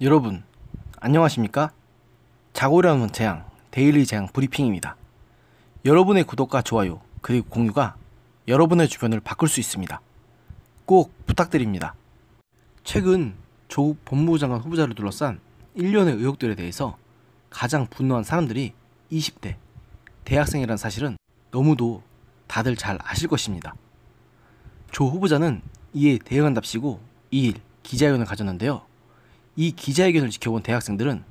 여러분 안녕하십니까? 자고 일어나는 재앙 데일리 재앙 브리핑입니다. 여러분의 구독과 좋아요 그리고 공유가 여러분의 주변을 바꿀 수 있습니다. 꼭 부탁드립니다. 최근 조국 법무부 장관 후보자를 둘러싼 일련의 의혹들에 대해서 가장 분노한 사람들이 20대 대학생이라는 사실은 너무도 다들 잘 아실 것입니다. 조 후보자는 이에 대응한답시고 2일 기자회견을 가졌는데요. 이 기자회견을 지켜본 대학생들은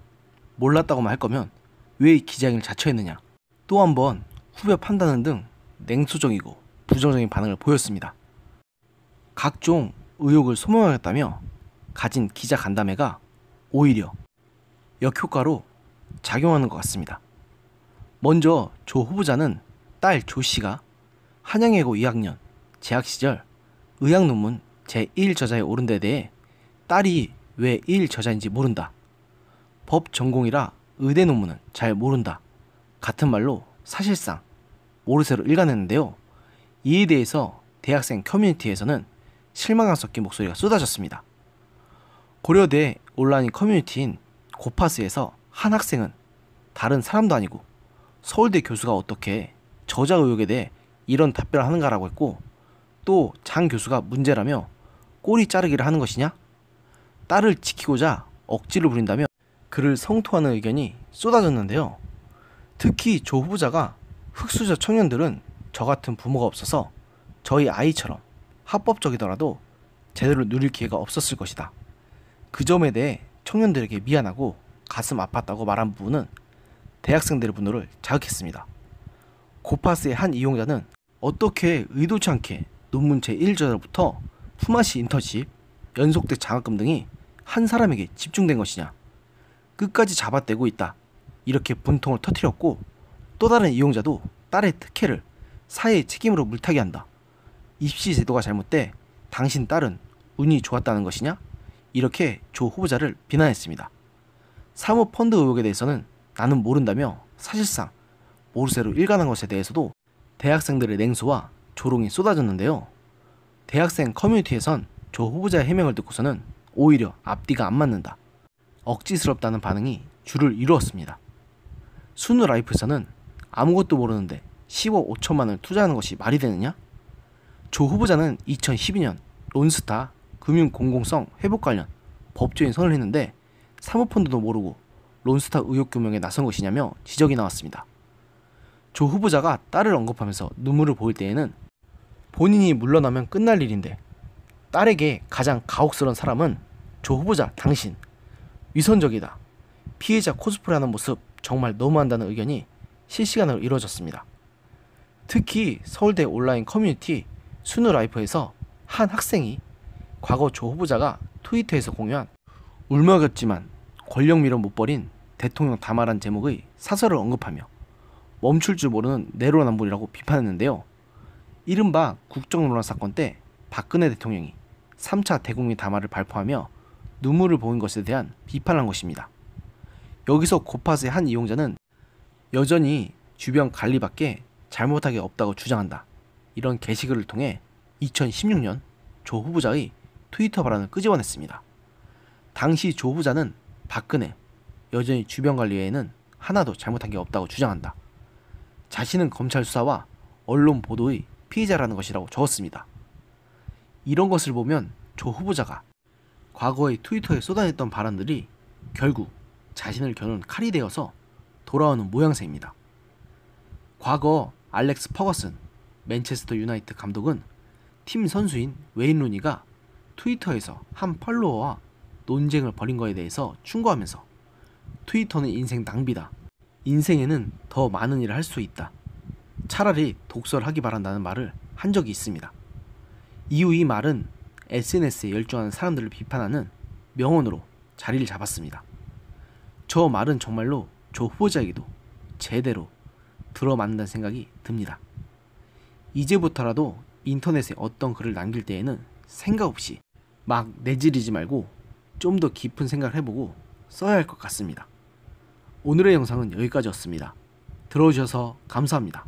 몰랐다고만 할 거면 왜 기자회견을 자처했느냐, 또 한번 후배 판단은 등 냉소적이고 부정적인 반응을 보였습니다. 각종 의혹을 소명하겠다며 가진 기자 간담회가 오히려 역효과로 작용하는 것 같습니다. 먼저 조 후보자는 딸 조 씨가 한양예고 2학년 재학 시절 의학 논문 제1 저자에 오른 데 대해 딸이 왜 1 저자인지 모른다, 법 전공이라 의대 논문은 잘 모른다 같은 말로 사실상 모르쇠로 일관했는데요. 이에 대해서 대학생 커뮤니티에서는 실망감 섞인 목소리가 쏟아졌습니다. 고려대 온라인 커뮤니티인 고파스에서 한 학생은 다른 사람도 아니고 서울대 교수가 어떻게 저자 의혹에 대해 이런 답변을 하는가라고 했고, 또 장 교수가 문제라며 꼬리 자르기를 하는 것이냐? 딸을 지키고자 억지를 부린다며 그를 성토하는 의견이 쏟아졌는데요. 특히 조 후보자가 흑수저 청년들은 저 같은 부모가 없어서 저희 아이처럼 합법적이더라도 제대로 누릴 기회가 없었을 것이다, 그 점에 대해 청년들에게 미안하고 가슴 아팠다고 말한 부분은 대학생들의 분노를 자극했습니다. 고파스의 한 이용자는 어떻게 의도치 않게 논문 제1저자로부터 품앗이 인턴십, 연속대 장학금 등이 한 사람에게 집중된 것이냐, 끝까지 잡아떼고 있다, 이렇게 분통을 터뜨렸고, 또 다른 이용자도 딸의 특혜를 사회의 책임으로 물타기 한다, 입시 제도가 잘못돼 당신 딸은 운이 좋았다는 것이냐, 이렇게 조 후보자를 비난했습니다. 사모펀드 의혹에 대해서는 나는 모른다며 사실상 모르쇠로 일관한 것에 대해서도 대학생들의 냉소와 조롱이 쏟아졌는데요. 대학생 커뮤니티에선 조 후보자의 해명을 듣고서는 오히려 앞뒤가 안 맞는다, 억지스럽다는 반응이 줄을 이루었습니다. 수누라이프에서는 아무것도 모르는데 10억 5천만을 투자하는 것이 말이 되느냐? 조 후보자는 2012년 론스타 금융공공성 회복 관련 법조인 선을 했는데 사모펀드도 모르고 론스타 의혹 규명에 나선 것이냐며 지적이 나왔습니다. 조 후보자가 딸을 언급하면서 눈물을 보일 때에는 본인이 물러나면 끝날 일인데 딸에게 가장 가혹스러운 사람은 조 후보자 당신, 위선적이다, 피해자 코스프레하는 모습 정말 너무한다는 의견이 실시간으로 이루어졌습니다. 특히 서울대 온라인 커뮤니티 수누라이프에서 한 학생이 과거 조 후보자가 트위터에서 공유한 울먹였지만 권력 밀어 못 버린 대통령 담화란 제목의 사설을 언급하며 멈출 줄 모르는 내로남불이라고 비판했는데요. 이른바 국정논란 사건 때 박근혜 대통령이 3차 대국민 담화를 발표하며 눈물을 보인 것에 대한 비판을 한 것입니다. 여기서 고파스의 한 이용자는 여전히 주변 관리밖에 잘못한 게 없다고 주장한다, 이런 게시글을 통해 2016년 조 후보자의 트위터 발언을 끄집어냈습니다. 당시 조 후보자는 박근혜 여전히 주변 관리 외에는 하나도 잘못한 게 없다고 주장한다, 자신은 검찰 수사와 언론 보도의 피해자라는 것이라고 적었습니다. 이런 것을 보면 조 후보자가 과거의 트위터에 쏟아냈던 발언들이 결국 자신을 겨눈 칼이 되어서 돌아오는 모양새입니다. 과거 알렉스 퍼거슨 맨체스터 유나이티드 감독은 팀 선수인 웨인 루니가 트위터에서 한 팔로워와 논쟁을 벌인 것에 대해서 충고하면서 트위터는 인생 낭비다, 인생에는 더 많은 일을 할 수 있다, 차라리 독서를 하기 바란다는 말을 한 적이 있습니다. 이후 이 말은 SNS에 열중하는 사람들을 비판하는 명언으로 자리를 잡았습니다. 저 말은 정말로 조 후보자에게도 제대로 들어맞는다는 생각이 듭니다. 이제부터라도 인터넷에 어떤 글을 남길 때에는 생각 없이 막 내지르지 말고 좀 더 깊은 생각을 해보고 써야 할 것 같습니다. 오늘의 영상은 여기까지였습니다. 들어주셔서 감사합니다.